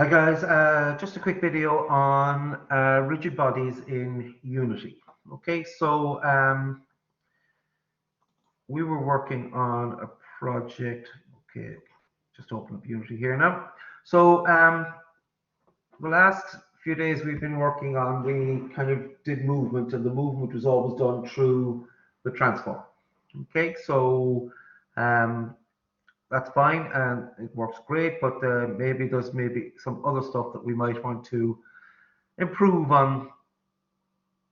Hi guys, just a quick video on rigid bodies in Unity. Okay, so we were working on a project. Okay, just open up Unity here now. So the last few days we've been working on, we kind of did movement, and the movement was always done through the transform. Okay, so that's fine and it works great, but maybe there's some other stuff that we might want to improve on.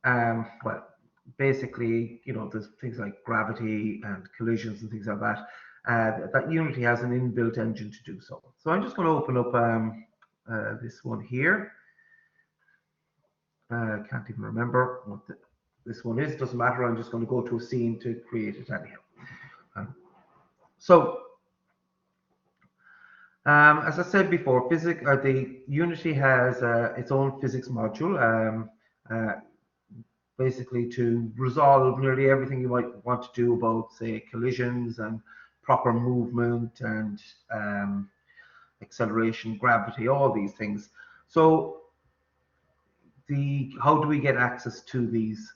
Well, basically, there's things like gravity and collisions and things like that. That Unity has an inbuilt engine to do so. So I'm just going to open up this one here. Can't even remember what this one is. Doesn't matter. I'm just going to go to a scene to create it anyhow. So as I said before, the Unity has its own physics module, basically to resolve nearly everything you might want to do about, say, collisions and proper movement and acceleration, gravity, all these things. So how do we get access to these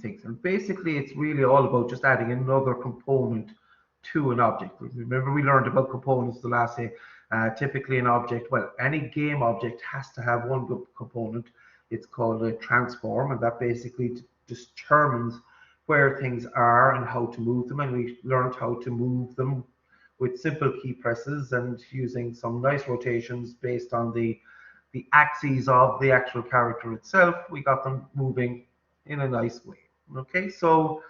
things? And basically, it's really all about just adding another component to an object. Remember, we learned about components the last day. Typically, an object, well, any game object has to have one component. It's called a transform, and that basically determines where things are and how to move them. And we learned how to move them with simple key presses and using some nice rotations based on the axes of the actual character itself. We got them moving in a nice way. Okay, so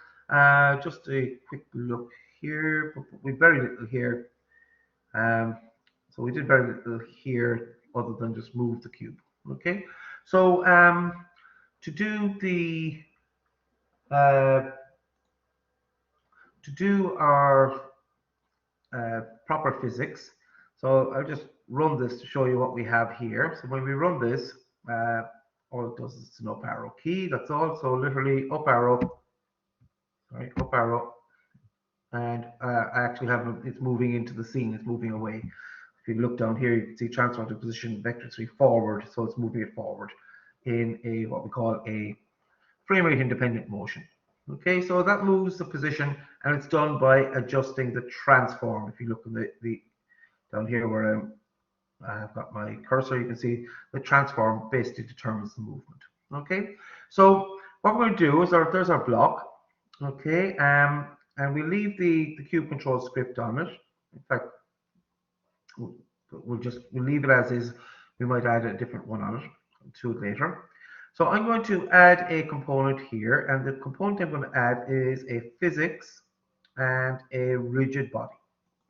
just a quick look here. We very little here. So we did very little here other than just move the cube. Okay, so to do our proper physics, so I'll just run this to show you what we have here. So when we run this, all it does is an up arrow key. That's all. So literally up arrow, sorry, up arrow, and I actually have it's moving into the scene. It's moving away. If you look down here, you can see transform to position vector 3 forward. So it's moving it forward in a what we call a frame rate independent motion. Okay, so that moves the position, and it's done by adjusting the transform. If you look in the down here where I've got my cursor, you can see the transform basically determines the movement. Okay, so what we're going to do is there's our block. Okay, and we leave the cube control script on it. In fact, we'll leave it as is. We might add a different one on it to it later. So I'm going to add a component here, and the component I'm going to add is a physics and a rigid body.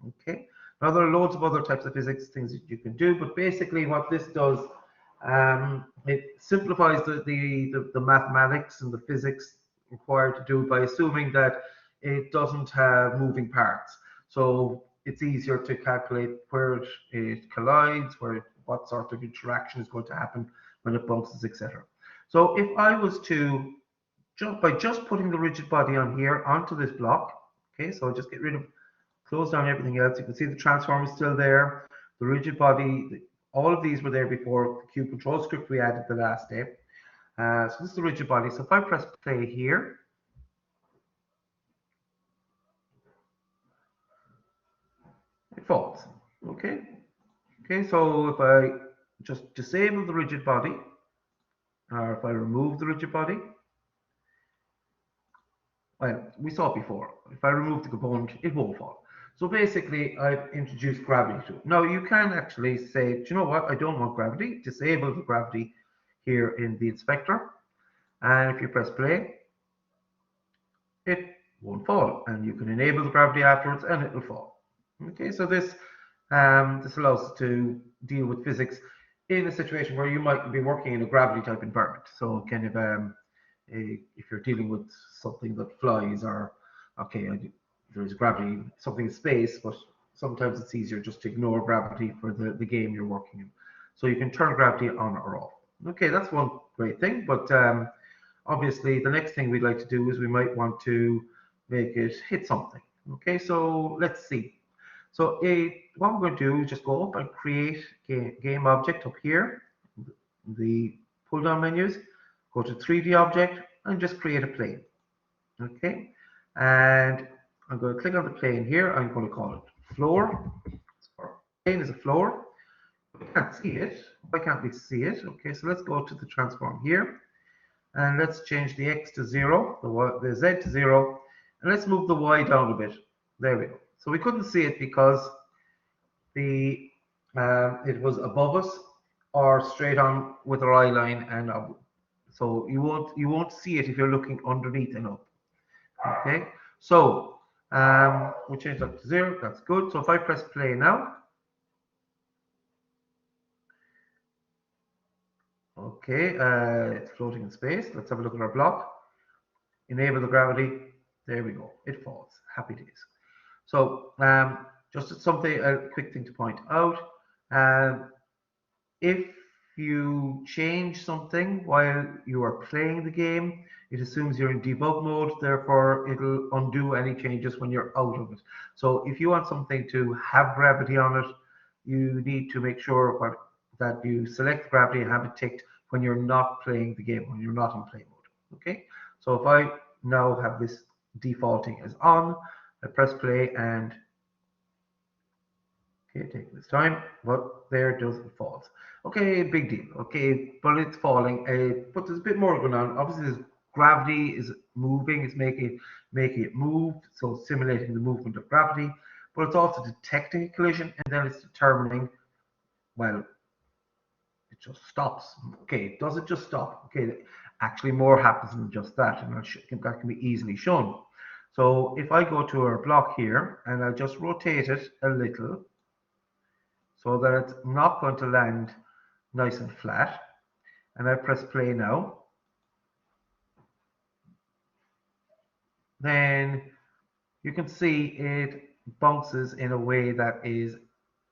Okay. Now there are loads of other types of physics things that you can do, but basically what this does, it simplifies the mathematics and the physics required to do by assuming that it doesn't have moving parts. So it's easier to calculate where it collides, what sort of interaction is going to happen when it bumps, etc. So if I was to by just putting the rigid body on here onto this block, okay, so I'll just get rid of, close down everything else. You can see the transform is still there, the rigid body, all of these were there before the cube control script we added the last day. So this is the rigid body. So if I press play here, it falls. Okay. Okay, so if I just disable the rigid body, or if I remove the rigid body, well, we saw it before. If I remove the component, it won't fall. So basically, I've introduced gravity to it. Now, you can actually say, do you know what? I don't want gravity. Disable the gravity here in the inspector. And if you press play, it won't fall. And you can enable the gravity afterwards, and it will fall. Okay, so this allows us to deal with physics in a situation where you might be working in a gravity type environment. So kind of if you're dealing with something that flies, or okay, there's gravity, something in space, but sometimes it's easier just to ignore gravity for the game you're working in. So you can turn gravity on or off. Okay, that's one great thing, but obviously the next thing we'd like to do is we might want to make it hit something. Okay, so let's see. So what we're going to do is just go up and create game object up here, the pull down menus, go to 3D object and just create a plane. Okay, and I'm going to click on the plane here. I'm going to call it floor. So plane is a floor. We can't see it. Why can't we see it? Okay, so let's go to the transform here and let's change the X to 0, the Z to 0, and let's move the Y down a bit. There we go. So we couldn't see it because the it was above us or straight on with our eye line, and so you won't see it if you're looking underneath and up. Okay, so we change that to 0. That's good. So if I press play now, okay, it's floating in space. Let's have a look at our block. Enable the gravity. There we go. It falls. Happy days. So just something, a quick thing to point out. If you change something while you are playing the game, it assumes you're in debug mode, therefore it'll undo any changes when you're out of it. So if you want something to have gravity on it, you need to make sure that you select gravity and have it ticked when you're not playing the game, when you're not in play mode. Okay, so if I now have this defaulting as on, I press play and okay, taking this time, but there it does, it falls. Okay, big deal. Okay, but it's falling. But there's a bit more going on. Obviously, there's gravity is moving, it's making it move, so simulating the movement of gravity. But it's also detecting a collision, and then it's determining, well, it just stops. Okay, does it just stop? Okay, actually more happens than just that, and that can be easily shown. So if I go to our block here, and I'll just rotate it a little, so that it's not going to land nice and flat. And I press play now. Then you can see it bounces in a way that is,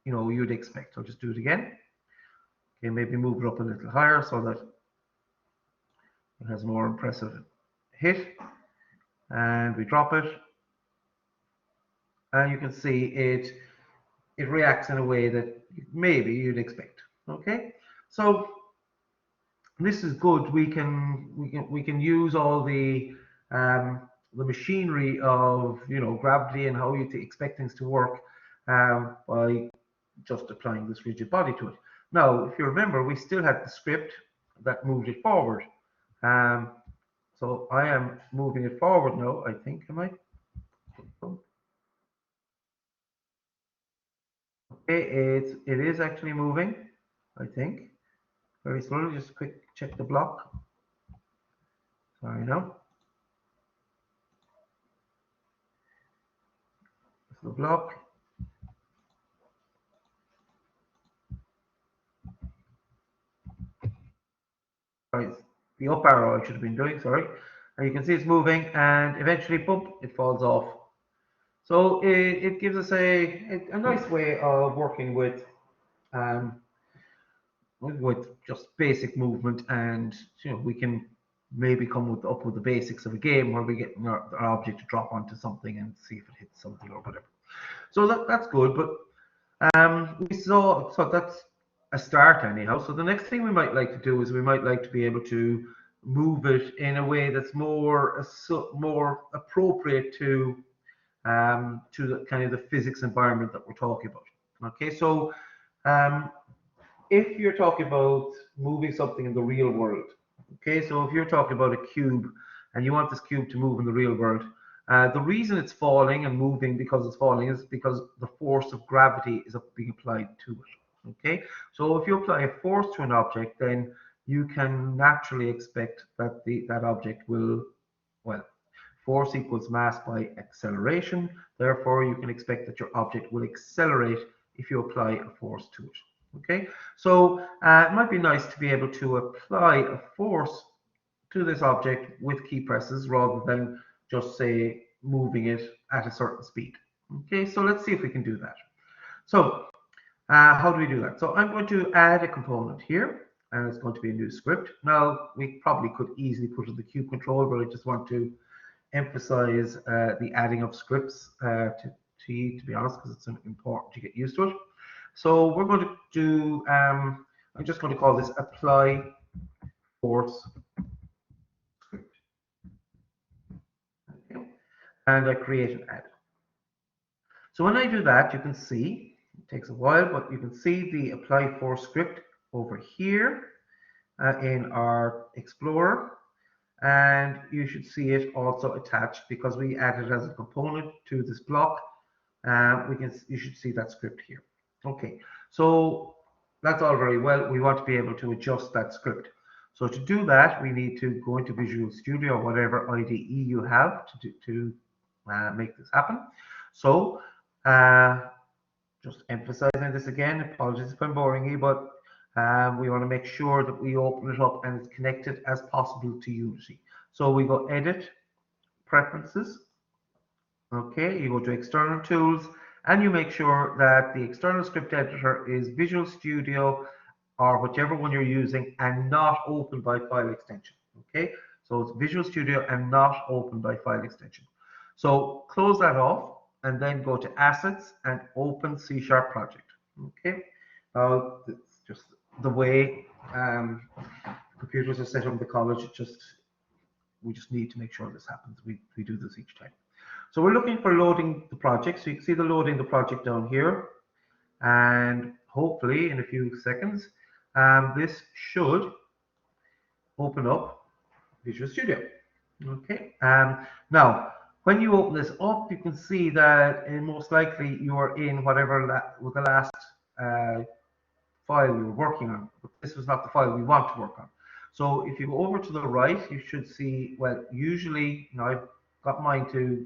you'd expect. I'll just do it again. Okay, maybe move it up a little higher so that it has a more impressive hit. And we drop it. And you can see it reacts in a way that maybe you'd expect. Okay, so this is good. We can use all the machinery of gravity and how you expect things to work by just applying this rigid body to it. Now, if you remember, we still had the script that moved it forward. So I am moving it forward now. I think, am I? Okay, it is actually moving. I think very slowly. Just quick check the block. Sorry, now. The block. Sorry, the up arrow I should have been doing, sorry. And you can see it's moving and eventually, boom, it falls off. So it gives us a nice way of working with just basic movement, and we can maybe come up with the basics of a game where we get our object to drop onto something and see if it hits something or whatever. So that's good, but so that's a start anyhow. So the next thing we might like to do is we might like to be able to move it in a way that's more appropriate to the kind of the physics environment that we're talking about. Okay, so if you're talking about moving something in the real world, okay, so if you're talking about a cube and you want this cube to move in the real world, the reason it's falling and moving because it's falling is because the force of gravity is being applied to it. Okay, so if you apply a force to an object, then you can naturally expect that that object will, well, force equals mass by acceleration. Therefore, you can expect that your object will accelerate if you apply a force to it. Okay, so it might be nice to be able to apply a force to this object with key presses rather than just say moving it at a certain speed. Okay, so let's see if we can do that. So how do we do that? So I'm going to add a component here, and it's going to be a new script. Now, we probably could easily put in the cube control, but I just want to emphasize the adding of scripts to be honest, because it's important to get used to it. So we're going to do, I'm just going to call this apply force script. Okay. And I create an add. So when I do that, you can see, it takes a while, but you can see the apply force script over here in our Explorer. And you should see it also attached because we added as a component to this block. You should see that script here. Okay, so that's all very well. We want to be able to adjust that script. So to do that, we need to go into Visual Studio or whatever IDE you have to make this happen. So just emphasizing this again, apologies if I'm boring you, but we want to make sure that we open it up and it's connected as possible to Unity. So we go Edit, Preferences. Okay, you go to External Tools, and you make sure that the external script editor is Visual Studio or whichever one you're using and not open by file extension. Okay, so it's Visual Studio and not open by file extension. So close that off and then go to Assets and open C# project. Okay, it's just the way computers are set up in the college. We just need to make sure this happens. We do this each time. So we're looking for loading the project. So you can see the loading the project down here. And hopefully in a few seconds, this should open up Visual Studio. Okay. Now, when you open this up, you can see that most likely you are in whatever the last file we were working on. But this was not the file we want to work on. So if you go over to the right, you should see, well, usually, now I've got mine to,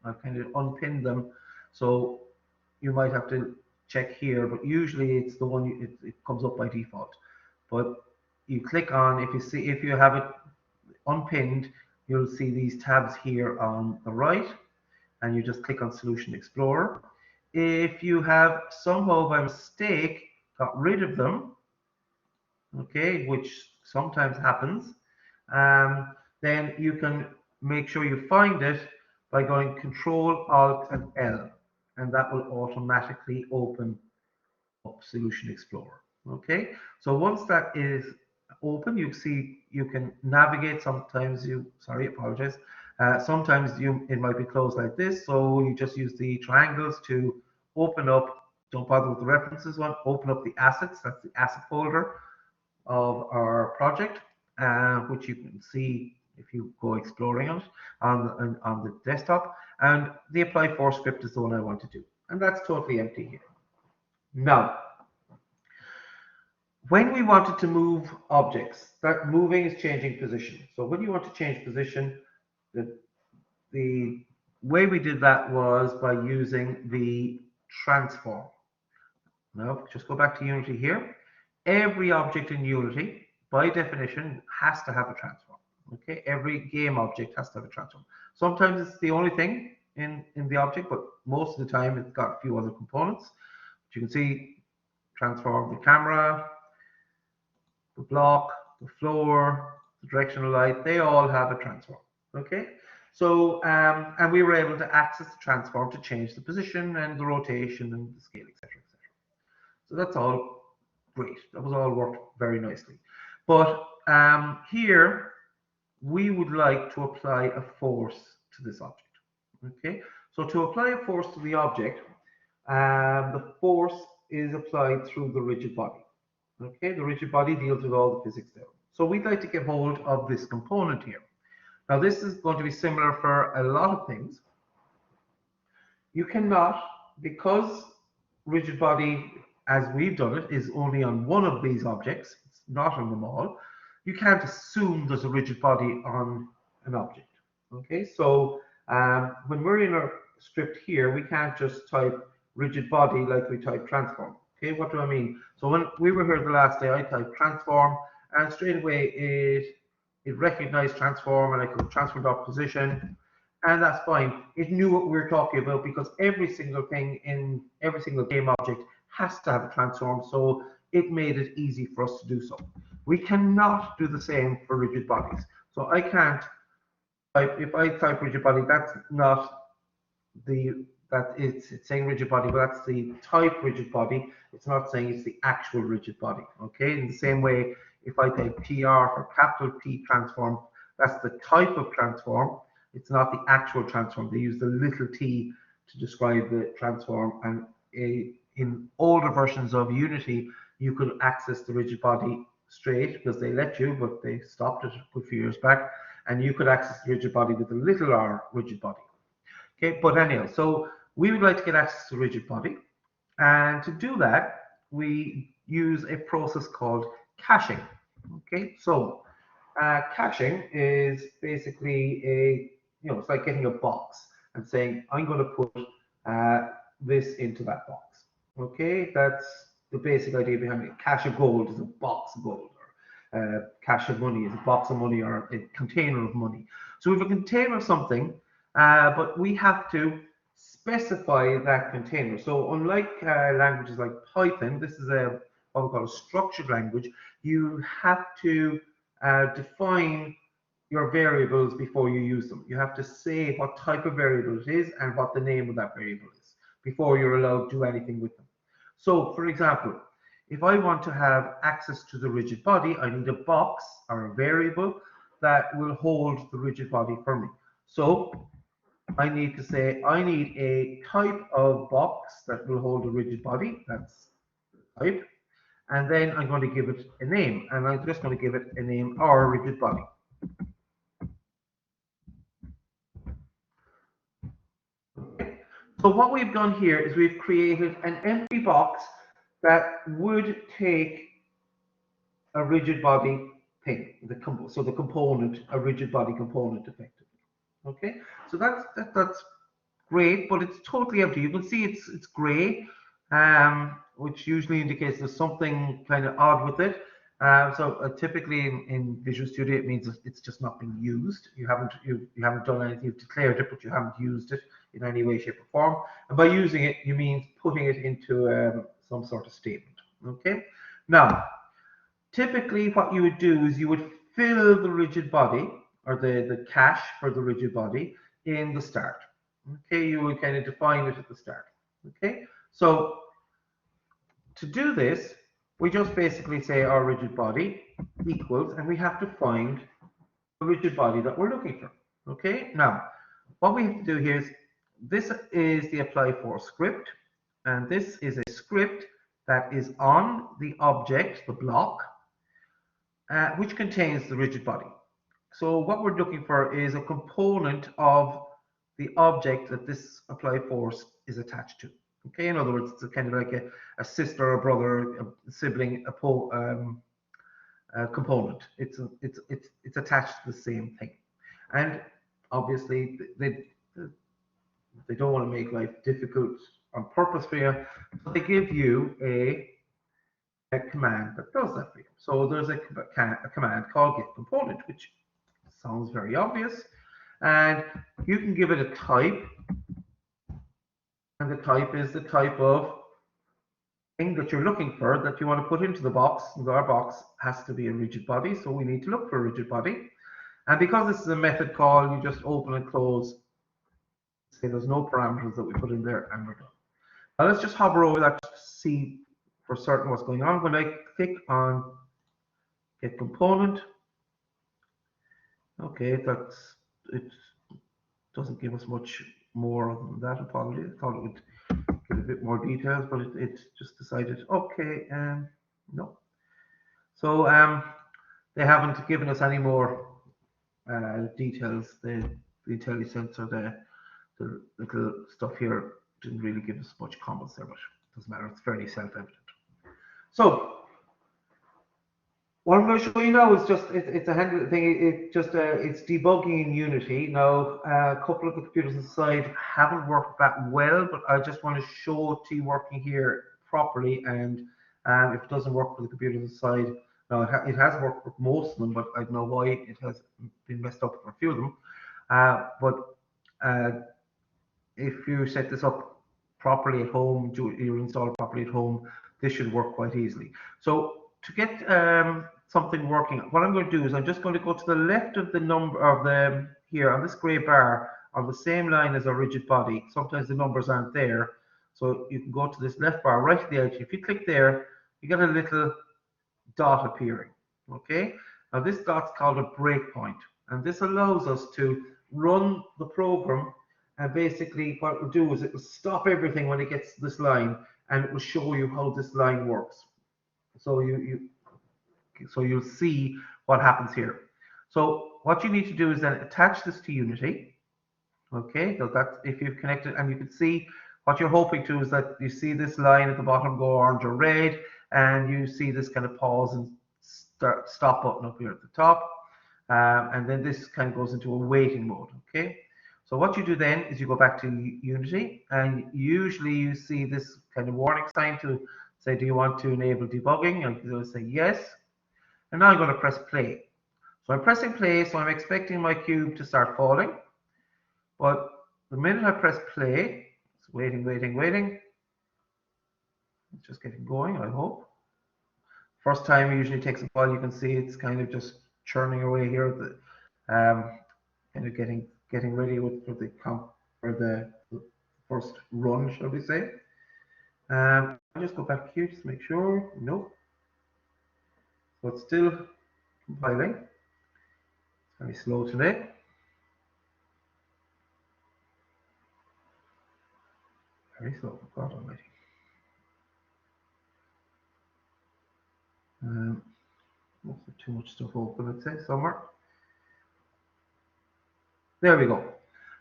I've kind of unpinned them. So you might have to check here, but usually it's the one, it comes up by default. But you click on, if you have it unpinned, you'll see these tabs here on the right, and you just click on Solution Explorer. If you have somehow by mistake got rid of them, okay, which sometimes happens, then you can make sure you find it by going Control, Alt, and L, and that will automatically open up Solution Explorer. Okay, so once that is open, you see you can navigate. Sometimes apologize. Sometimes it might be closed like this, so you just use the triangles to open up. Don't bother with the references one. Open up the assets. That's the asset folder of our project, which you can see if you go exploring it on the desktop. And the apply force script is the one I want to do, and that's totally empty here. Now, when we wanted to move objects, that moving is changing position. So when you want to change position, the way we did that was by using the transform. Now, just go back to Unity here. Every object in Unity, by definition, has to have a transform. Okay, every game object has to have a transform. Sometimes it's the only thing in the object, but most of the time it's got a few other components. But you can see transform the camera, the block, the floor, the directional light, they all have a transform. Okay, so and we were able to access the transform to change the position and the rotation and the scale, etc., etc. So that's all great. That was all worked very nicely. But here we would like to apply a force to this object. Okay, so to apply a force to the object, the force is applied through the rigid body. Okay, the rigid body deals with all the physics there. So we'd like to get hold of this component here. Now this is going to be similar for a lot of things. You cannot, because rigid body, as we've done it, is only on one of these objects, it's not on them all, you can't assume there's a rigid body on an object. Okay, so when we're in our script here, we can't just type rigid body like we type transform. Okay, what do I mean? So when we were here the last day, I typed transform, and straight away it recognized transform, and I could transform dot position, and that's fine. It knew what we were talking about because every single thing in every single game object has to have a transform, so it made it easy for us to do so. We cannot do the same for rigid bodies. So I can't type, if I type rigid body, that's not the that it's saying rigid body, but that's the type rigid body. It's not saying it's the actual rigid body. Okay, in the same way, if I type TR for capital P transform, that's the type of transform. It's not the actual transform. They use the little t to describe the transform. And in older versions of Unity, you could access the rigid body straight because they let you, but they stopped it a good few years back. And you could access the rigid body with a little r rigid body. Okay, but anyhow, so we would like to get access to rigid body. And to do that, we use a process called caching. Okay, so caching is basically it's like getting a box and saying, I'm going to put this into that box. Okay, that's the basic idea behind it. Cache of gold is a box of gold, or cache of money is a box of money, or a container of money. So we have a container of something, but we have to specify that container. So unlike languages like Python, this is what we call a structured language. You have to define your variables before you use them. You have to say what type of variable it is and what the name of that variable is before you're allowed to do anything with them. So, for example, if I want to have access to the rigid body, I need a box or a variable that will hold the rigid body for me. So I need to say I need a type of box that will hold a rigid body. That's type. And then I'm going to give it a name, and I'm just going to give it a name, our rigid body. Okay. So what we've done here is we've created an empty box that would take a rigid body thing, so the component, a rigid body component, effectively. Okay, so that's great, but it's totally empty. You can see it's gray, which usually indicates there's something kind of odd with it. Typically in Visual Studio, it means it's just not been used. You haven't done anything. You've declared it, but you haven't used it in any way, shape, or form. And by using it, you mean putting it into some sort of statement. Okay. Now, typically, what you would do is you would fill the rigid body, or the cache for the rigid body, in the start. Okay, you would kind of define it at the start. Okay, so to do this, we just basically say our rigid body equals, and we have to find the rigid body that we're looking for. Okay, now what we have to do here is, this is the apply for script, and this is a script that is on the object, the block, which contains the rigid body. So what we're looking for is a component of the object that this apply force is attached to. Okay, in other words, it's kind of like a sister, a brother, a sibling, a component. It's attached to the same thing, and obviously they don't want to make life difficult on purpose for you, so they give you a command that does that for you. So there's a command called get component, which sounds very obvious, and you can give it a type, and the type is the type of thing that you're looking for that you want to put into the box. And our box has to be a rigid body, so we need to look for a rigid body. And because this is a method call, you just open and close. Say there's no parameters that we put in there, and we're done. Now let's just hover over that to see for certain what's going on. When I click on get component, okay, it doesn't give us much more than that. Apologies. I thought it would give a bit more details, but it just decided, okay, no. So they haven't given us any more details. The IntelliSense or the little stuff here didn't really give us much comments there, but it doesn't matter. It's fairly self-evident. So what I'm going to show you now is just it's a handy thing. It's debugging in Unity. Now a couple of the computers inside haven't worked that well, but I just want to show it to you working here properly. And if it doesn't work for the computers inside, now it has worked for most of them, but I don't know why it has been messed up for a few of them. If you set this up properly at home, you install it properly at home, this should work quite easily. So to get something working, what I'm going to do is I'm just going to go to the left of the number of the here on this gray bar. on the same line as a rigid body. Sometimes the numbers aren't there. So you can go to this left bar right at the edge. If you click there, you get a little dot appearing. Okay, now this dot's called a breakpoint, and this allows us to run the program. And basically, what it will do is it will stop everything when it gets to this line, and it will show you how this line works. So you'll see what happens here. So what you need to do is then attach this to Unity. Okay, so that's if you've connected, and you can see what you're hoping to is that you see this line at the bottom go orange or red, and you see this kind of pause and stop button up here at the top, and then this kind of goes into a waiting mode. Okay, so what you do then is you go back to Unity, and usually you see this kind of warning sign to say, do you want to enable debugging? And you'll say yes, and now I'm going to press play. So I'm pressing play, so I'm expecting my cube to start falling. But the minute I press play, it's waiting, waiting, waiting. It's just getting going, I hope. First time usually takes a while. You can see it's kind of just churning away here. Kind of getting ready for the first run, shall we say. I'll just go back here just to make sure. Nope. So it's still compiling. It's very slow today. Very slow, God almighty. Must have too much stuff open, let's say, somewhere. There we go.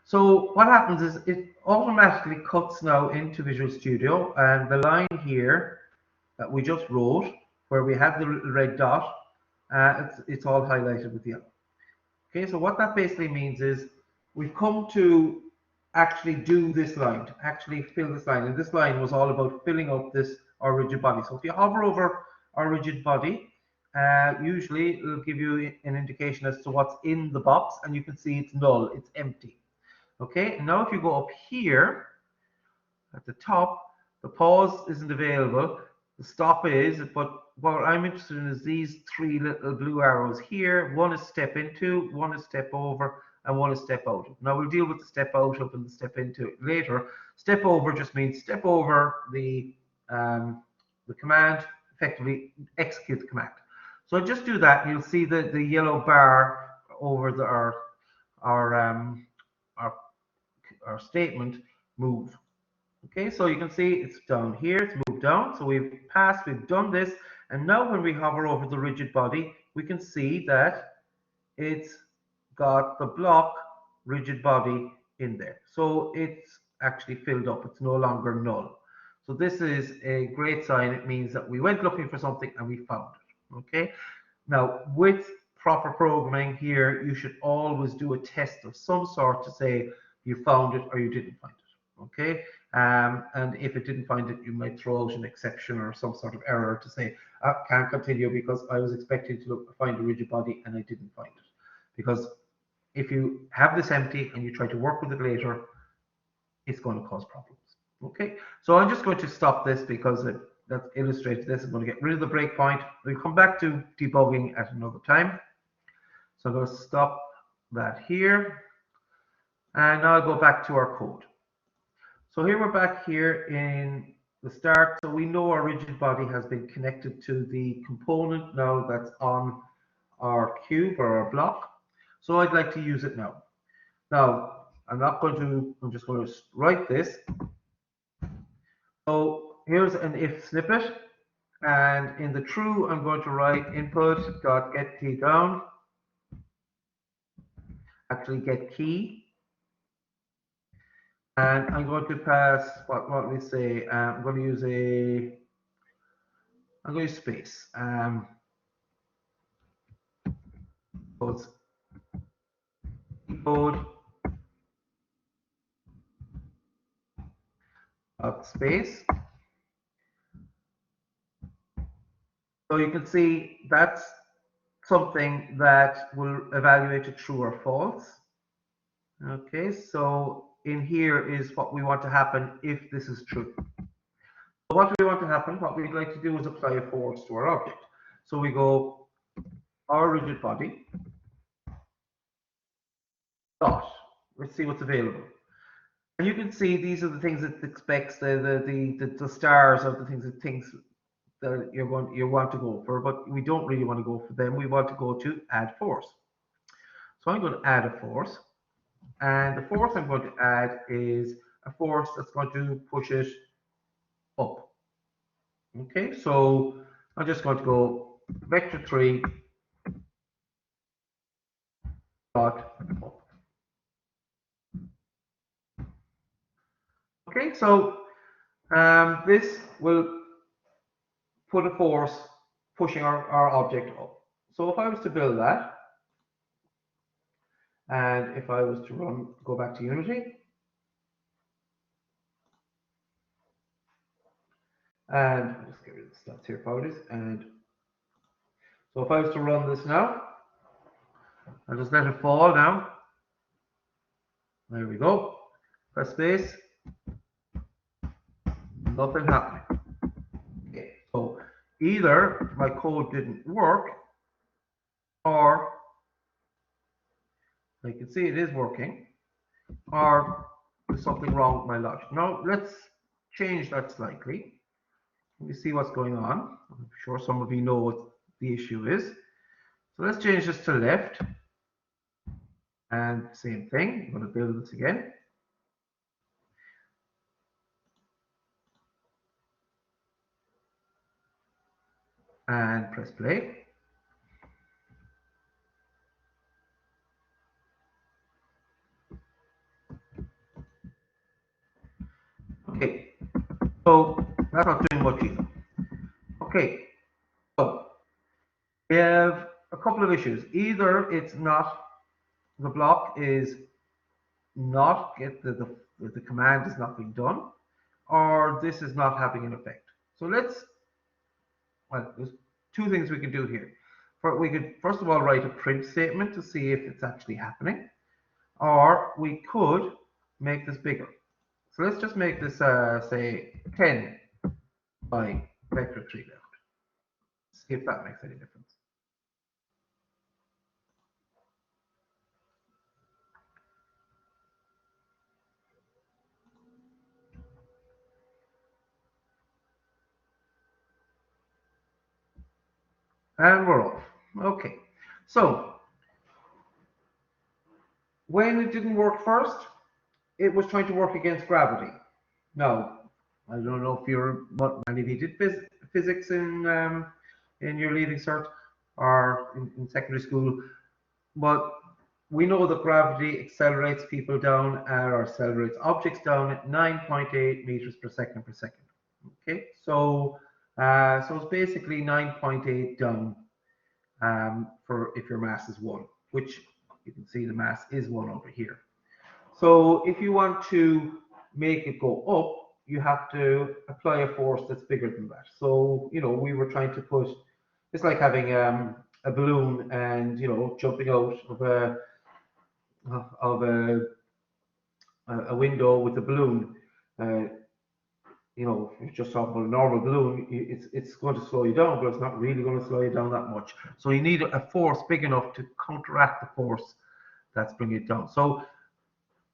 So what happens is it automatically cuts now into Visual Studio, and the line here that we just wrote, where we had the red dot, it's all highlighted with yellow. Okay, so what that basically means is we've come to actually do this line, to actually fill this line, and this line was all about filling up this our rigid body. So if you hover over our rigid body, usually it'll give you an indication as to what's in the box, and you can see it's null, it's empty. Okay, and now if you go up here at the top, the pause isn't available, the stop is, but what I'm interested in is these three little blue arrows here. One is step into, one is step over, and one is step out. Now we'll deal with the step out of and the step into later. Step over just means step over the command, effectively execute the command. So I just do that, and you'll see the yellow bar over our statement move. Okay, so you can see it's down here, it's moved down. So we've done this, and now when we hover over the rigid body, we can see that it's got the block rigid body in there. So it's actually filled up, it's no longer null. So this is a great sign. It means that we went looking for something and we found it. Okay, now with proper programming here, you should always do a test of some sort to say you found it or you didn't find it. Okay, and if it didn't find it, you might throw out an exception or some sort of error to say I can't continue because I was expecting to find a rigid body and I didn't find it. Because if you have this empty and you try to work with it later, it's going to cause problems. Okay, so I'm just going to stop this because that illustrates this. I'm going to get rid of the breakpoint. We'll come back to debugging at another time. So I'm going to stop that here. And now I'll go back to our code. So here we're back here in the start. So we know our rigid body has been connected to the component now that's on our cube or our block. So I'd like to use it now. Now, I'm just going to write this. So here's an if snippet. And in the true, I'm going to write input.getKey down. Actually, get key. And I'm going to pass what we say. I'm going to use space. Code space. So you can see that's something that will evaluate a true or false. Okay, so in here is what we want to happen if this is true. So what we want to happen, what we'd like to do is apply a force to our object. So we go our rigid body dot. let's see what's available. And you can see these are the things it expects, the stars of the things it thinks that you want to go for, but we don't really want to go for them. We want to go to add force. So I'm going to add a force, and the force I'm going to add is a force that's going to push it up. Okay, so I'm just going to go vector 3 dot up. Okay, so this will put a force pushing our object up. So if I was to build that, and if I was to go back to Unity, and I'll just get rid of the stats here, apologies. And so if I was to run this now, I'll just let it fall now. There we go. Press space. Nothing happening. Okay, so either my code didn't work, or you can see it is working, or there's something wrong with my logic. Now let's change that slightly. Let me see what's going on. I'm sure some of you know what the issue is. So let's change this to left. And same thing, I'm going to build this again. And press play. Okay, so that's not doing much either. Okay, so we have a couple of issues. Either it's not, the block is not, the command is not being done, or this is not having an effect. So well, there's two things we can do here. We could, first of all, write a print statement to see if it's actually happening, or we could make this bigger. So let's just make this, say, 10 by vector 3 left. See if that makes any difference. And we're off. Okay. So when it didn't work first, it was trying to work against gravity. Now, I don't know if many of you did physics in your leaving cert or in secondary school, but we know that gravity accelerates people down or accelerates objects down at 9.8 meters per second per second. Okay, so it's basically 9.8 down for if your mass is 1, which you can see the mass is 1 over here. So if you want to make it go up, you have to apply a force that's bigger than that. So, we were trying to put, it's like having a balloon and, jumping out of a window with a balloon. If you're just talking about a normal balloon, it's going to slow you down, but it's not really going to slow you down that much. So you need a force big enough to counteract the force that's bringing it down. So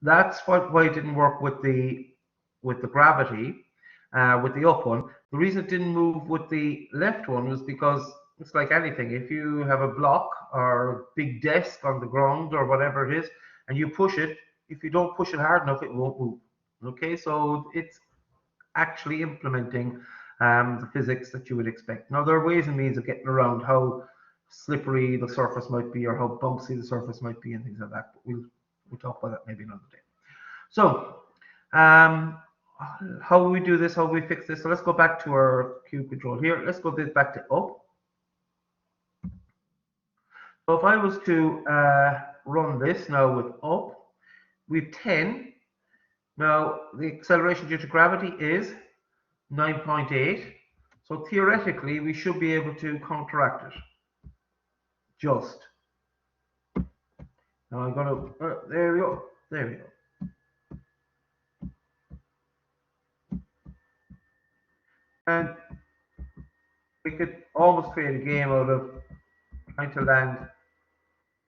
that's why it didn't work with the gravity, with the up one. The reason it didn't move with the left one was because it's like anything. If you have a block or a big desk on the ground or whatever it is, and you push it, if you don't push it hard enough, it won't move. Okay, so it's actually implementing the physics that you would expect. Now, there are ways and means of getting around how slippery the surface might be or how bouncy the surface might be and things like that. But we'll talk about that maybe another day. So, how we do this, how we fix this. So let's go back to our cube control here. Let's go back to up. So if I was to run this now with up, we've 10. Now, the acceleration due to gravity is 9.8. So theoretically, we should be able to counteract it. Just. Now I'm going to, there we go. There we go. And we could almost create a game out of trying to land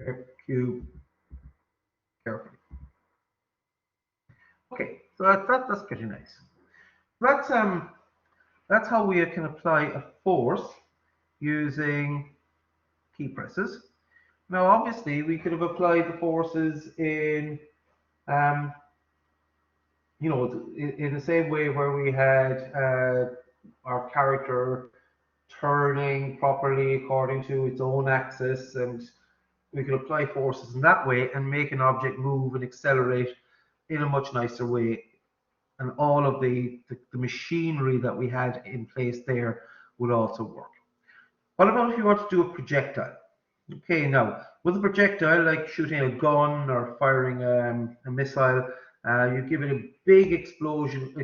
a cube carefully. Okay, so that's pretty nice. That's how we can apply a force using key presses. Now, obviously, we could have applied the forces in, um, in the same way where we had our character turning properly according to its own axis, and we could apply forces in that way and make an object move and accelerate in a much nicer way. And all of the machinery that we had in place there would also work. What about if you want to do a projectile? Okay, now with a projectile, like shooting a gun or firing a missile, you give it a big explosive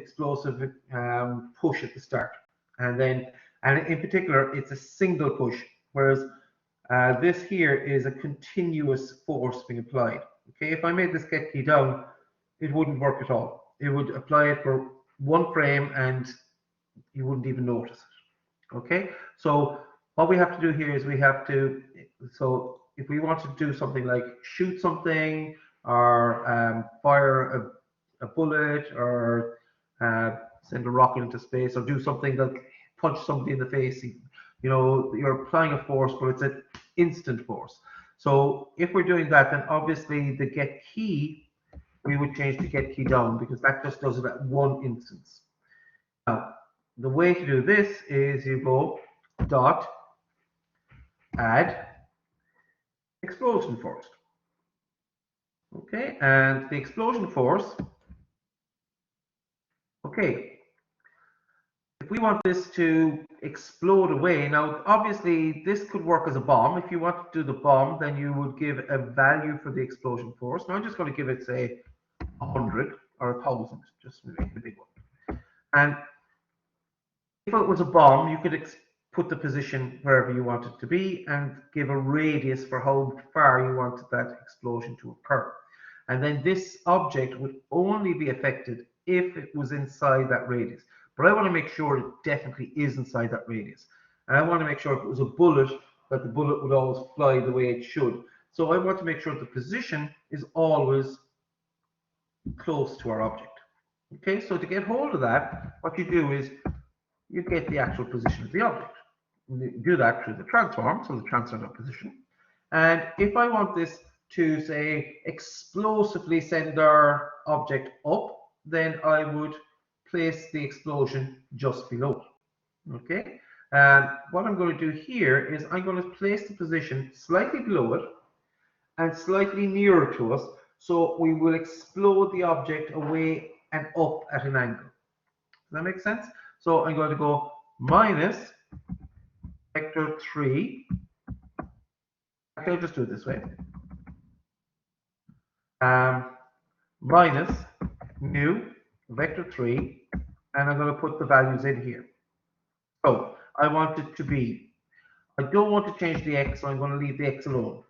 push at the start, and in particular, it's a single push, whereas this here is a continuous force being applied. Okay, if I made this get key down, it wouldn't work at all. It would apply it for one frame and you wouldn't even notice it. Okay, so what we have to do here is so if we want to do something like shoot something or fire a bullet or send a rocket into space or do something that punch somebody in the face, you're applying a force, but it's an instant force. So if we're doing that, then obviously the get key, we would change the get key down because that just does it at one instance. Now, the way to do this is you go dot add explosion force. Okay, and the explosion force, okay, if we want this to explode away, now obviously this could work as a bomb. If you want to do the bomb, then you would give a value for the explosion force. Now I'm just going to give it, say, 100 or 1,000, just to make it a big one. And if it was a bomb, you could put the position wherever you want it to be and give a radius for how far you wanted that explosion to occur. And then this object would only be affected if it was inside that radius. But I want to make sure it definitely is inside that radius. And I want to make sure if it was a bullet, that the bullet would always fly the way it should. So I want to make sure the position is always close to our object. Okay, so to get hold of that, what you do is you get the actual position of the object. You do that through the transform, so the transform position. And if I want this to, say, explosively send our object up, then I would place the explosion just below it. Okay? And what I'm going to do here is I'm going to place the position slightly below it and slightly nearer to us, so we will explode the object away and up at an angle. Does that make sense? So I'm going to go minus vector 3. Actually, I'll just do it this way. Minus new vector 3, and I'm going to put the values in here. So I want it to be, I don't want to change the x, so I'm going to leave the x alone.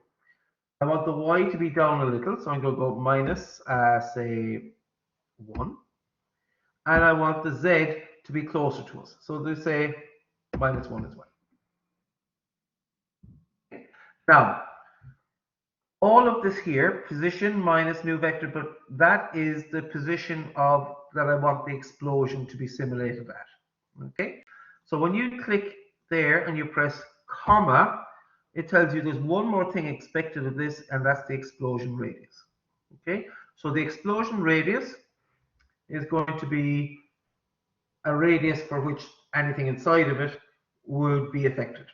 I want the y to be down a little, so I'm going to go minus, say, 1. And I want the z to be closer to us. So they say minus 1 as well. Okay. Now, all of this here, position minus new vector, but that is the position of that I want the explosion to be simulated at. Okay, so when you click there and you press comma, it tells you there's one more thing expected of this, and that's the explosion radius. Okay, so the explosion radius is going to be a radius for which anything inside of it would be affected.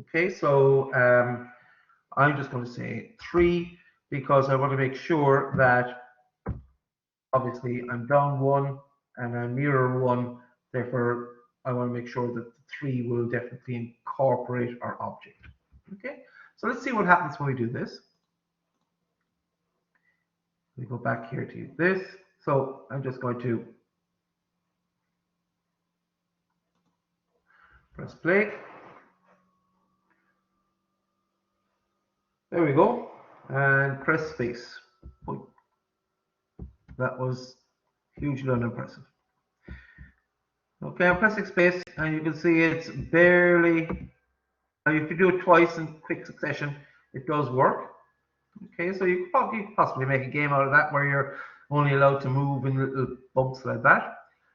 Okay, so I'm just going to say 3 because I want to make sure that obviously I'm down 1 and I'm nearer 1. Therefore, I want to make sure that the 3 will definitely incorporate our object. Okay, so let's see what happens when we do this. We go back here to this. So I'm just going to press play. There we go. And press space. That was hugely unimpressive. Okay, I'm pressing space and you can see it's barely, if you do it twice in quick succession, it does work. Okay, so you could probably possibly make a game out of that where you're only allowed to move in little bumps like that.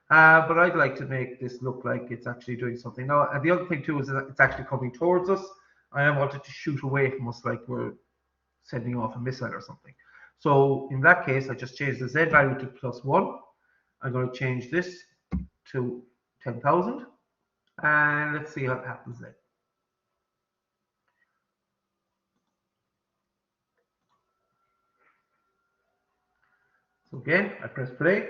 But I'd like to make this look like it's actually doing something. Now, and the other thing too is that it's actually coming towards us. I wanted to shoot away from us like we're sending off a missile or something. So in that case, I just change the Z value to +1. I'm going to change this to 10,000. And let's see what happens then. So again, I press play.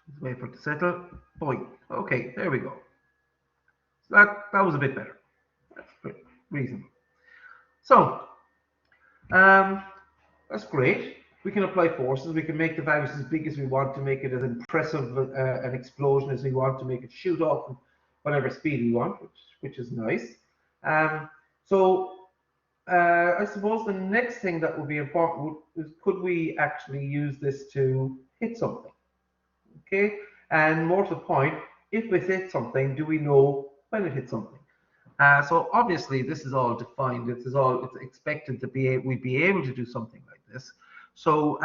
Let's wait for it to settle. Boing. Okay, there we go. So that was a bit better. That's reasonable. So that's great. We can apply forces. We can make the values as big as we want to make it as impressive an explosion as we want to make it shoot off at whatever speed we want, which is nice. So I suppose the next thing that would be important is could we actually use this to hit something? Okay, and more to the point, if we hit something, do we know when it hits something? So obviously this is all defined. It's expected to be we'd be able to do something like this. So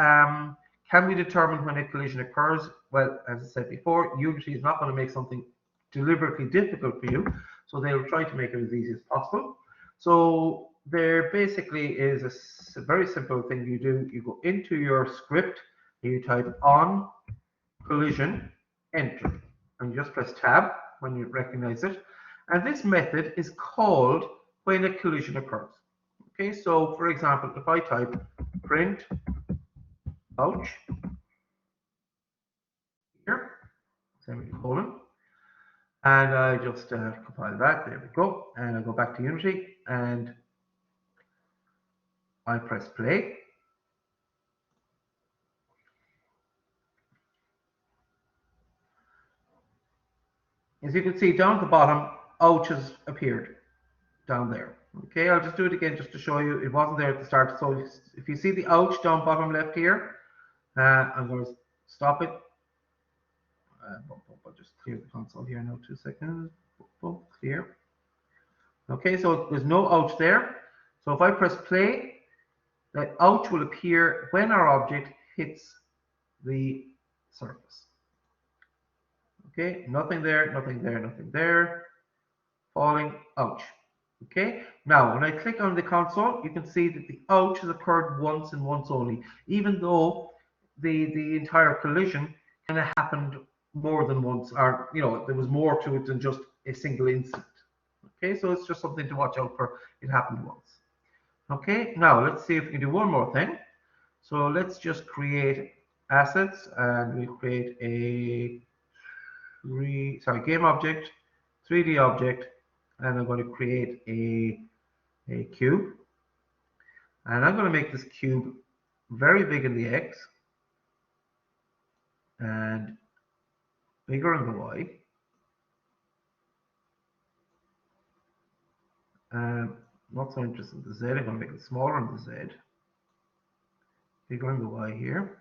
can we determine when a collision occurs? Well, as I said before, Unity is not going to make something deliberately difficult for you, so they'll try to make it as easy as possible. So there basically is a very simple thing you do. You go into your script, you type on collision, enter, and you just press tab when you recognize it. And this method is called when a collision occurs. Okay, so for example, if I type print ouch here, semicolon, and I just compile that, there we go, and I go back to Unity and I press play. As you can see down at the bottom, ouch has appeared down there. Okay, I'll just do it again just to show you it wasn't there at the start. So if you see the ouch down bottom left here, I'm going to stop it. I'll just clear the console here now, 2 seconds. Clear. Okay, so there's no ouch there. So if I press play, that ouch will appear when our object hits the surface. Okay, nothing there, nothing there, nothing there. Falling, ouch. Okay, now when I click on the console, you can see that the ouch has occurred once and once only, even though the entire collision kind of happened more than once, or there was more to it than just a single instant. Okay, so it's just something to watch out for. It happened once. Okay, now let's see if we can do one more thing. So let's just create assets, and we'll create a game object, 3D object, and I'm going to create a cube. And I'm going to make this cube very big in the X and bigger in the Y. Not so interested in the Z. I'm going to make it smaller in the Z, bigger in the Y here.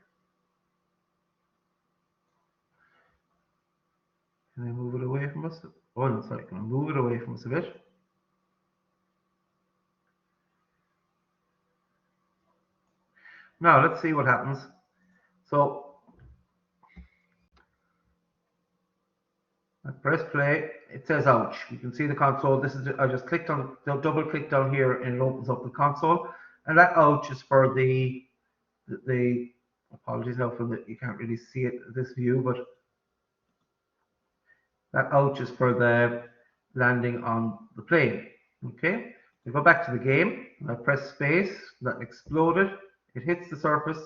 Can I move it away from us? Oh, no, sorry. Can I move it away from us a bit? Now let's see what happens. So I press play. It says ouch. You can see the console. I just clicked on, double click down here, and it opens up the console. And that ouch is for the apologies now for that you can't really see it this view, but that ouch is for the landing on the plane. Okay, we go back to the game. I press space. That exploded. It hits the surface,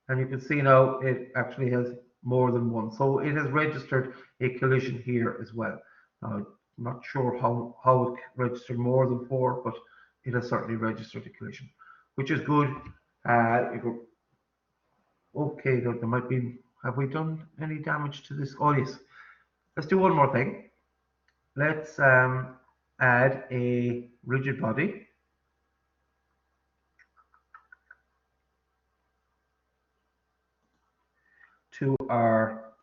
and you can see now it actually has more than one. So it has registered a collision here as well. Now, I'm not sure how it registered more than 4, but it has certainly registered a collision, which is good. Okay, there might be. Have we done any damage to this? Oh yes. Let's do one more thing. Let's add a rigid body. To our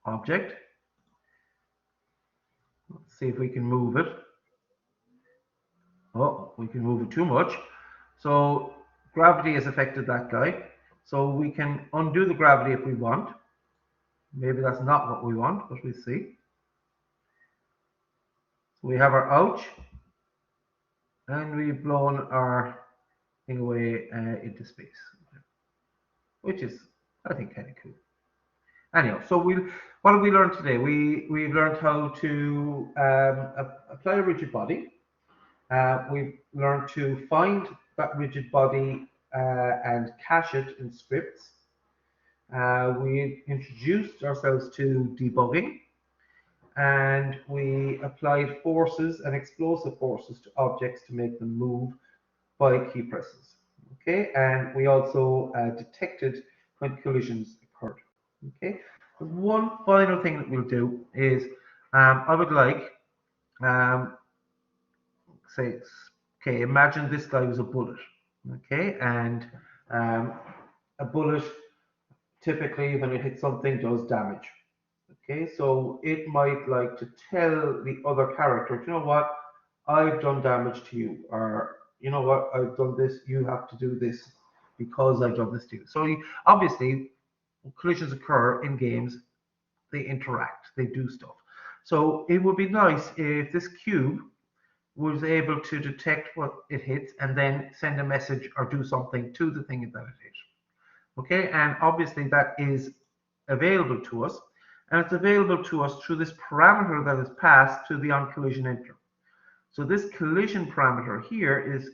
object. Let's see if we can move it. Oh, we can move it too much. So gravity has affected that guy. So we can undo the gravity if we want. Maybe that's not what we want, but we'll see. So we have our ouch, and we've blown our thing away into space, which is, I think, kind of cool. Anyhow, so what have we learned today? We've learned how to apply a rigid body. We've learned to find that rigid body and cache it in scripts. We introduced ourselves to debugging, and we applied forces and explosive forces to objects to make them move by key presses. Okay, and we also detected when collisions occurred. Okay, one final thing that we'll do is I would like say, okay, imagine this guy was a bullet. Okay, and a bullet typically when it hits something does damage. Okay, so it might like to tell the other character, you know what, I've done damage to you, or you know what, I've done this, you have to do this because I've done this to you. So obviously, collisions occur in games, they interact, they do stuff. So it would be nice if this cube was able to detect what it hits and then send a message or do something to the thing that it hit. Okay, and obviously that is available to us, and it's available to us through this parameter that is passed to the onCollision enter. So this collision parameter here is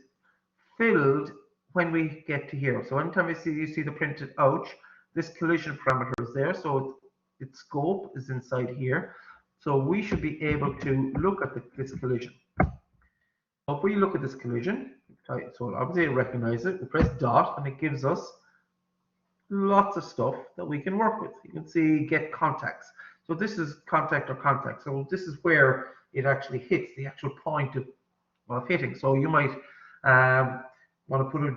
filled when we get to here. So anytime you see the printed ouch, this collision parameter is there. So its scope is inside here. So we should be able to look at this collision. So if we look at this collision, so obviously it recognizes it, we press dot and it gives us lots of stuff that we can work with. You can see get contacts. So this is contact or contact. So this is where it actually hits the actual point of hitting. So you might want to put a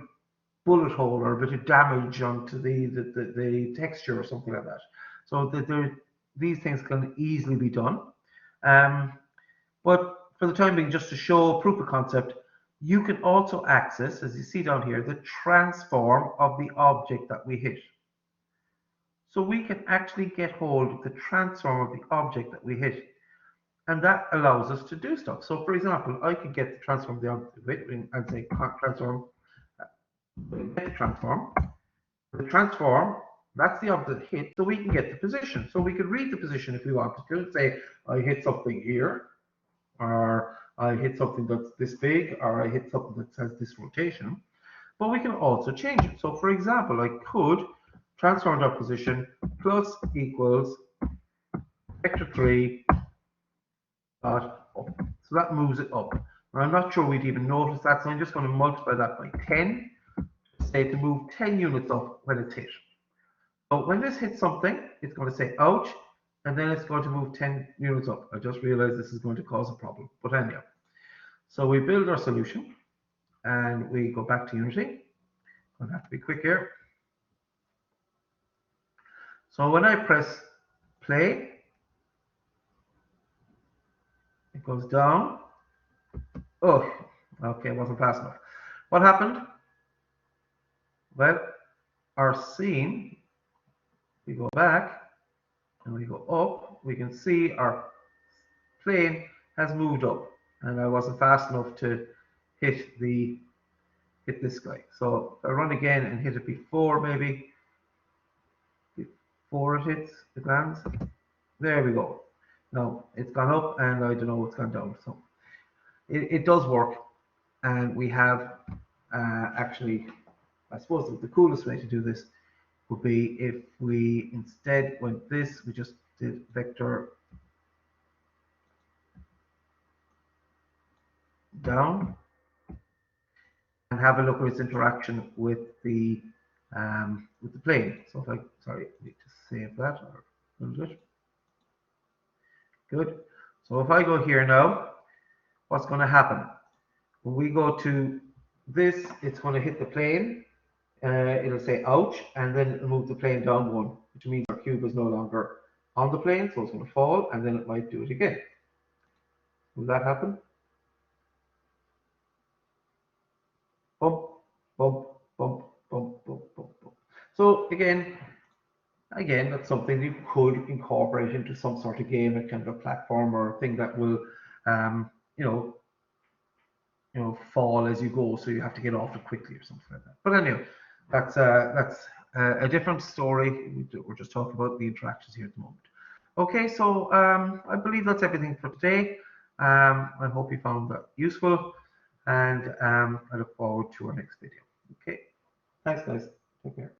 bullet hole or a bit of damage onto the texture or something like that. So these things can easily be done. But for the time being, just to show proof of concept, you can also access, as you see down here, the transform of the object that we hit. So we can actually get hold of the transform of the object that we hit. And that allows us to do stuff. So for example, I could get the transform of the object and say transform, get the transform. The transform, that's the object hit, so we can get the position. So we could read the position if we wanted to, say I hit something here, or I hit something that's this big, or I hit something that has this rotation. But we can also change it. So for example, I could transform that position plus equals vector 3 dot up. So that moves it up. Now, I'm not sure we'd even notice that, so I'm just going to multiply that by 10, say to move 10 units up when it's hit. So when this hits something, it's going to say ouch, and then it's going to move 10 units up. I just realized this is going to cause a problem, but anyhow. So we build our solution, and we go back to Unity. I'm going to have to be quick here. So when I press play, it goes down. Oh, okay, it wasn't fast enough. What happened? Well, our scene, we go back and we go up, we can see our plane has moved up, and I wasn't fast enough to hit this guy. So if I run again and hit it before, maybe before it hits the glands. There we go. Now it's gone up, and I don't know what's gone down. So it does work, and we have actually, I suppose the coolest way to do this would be if we instead went this, we just did vector down and have a look at its interaction with the plane. So if I, sorry, I need to save that or do it. Good. So if I go here now, what's going to happen? When we go to this, it's going to hit the plane. It'll say ouch, and then it'll move the plane down one, which means our cube is no longer on the plane, so it's going to fall, and then it might do it again. Will that happen? Oh, bump, bump, bump, bump, bump, bump. So again, that's something you could incorporate into some sort of game, a kind of a platform or thing that will, um, you know, fall as you go, so you have to get off it quickly or something like that. But anyway, that's a different story. We're just talking about the interactions here at the moment. Okay, so I believe that's everything for today. I hope you found that useful, and I look forward to our next video. Okay, thanks, guys. Take care.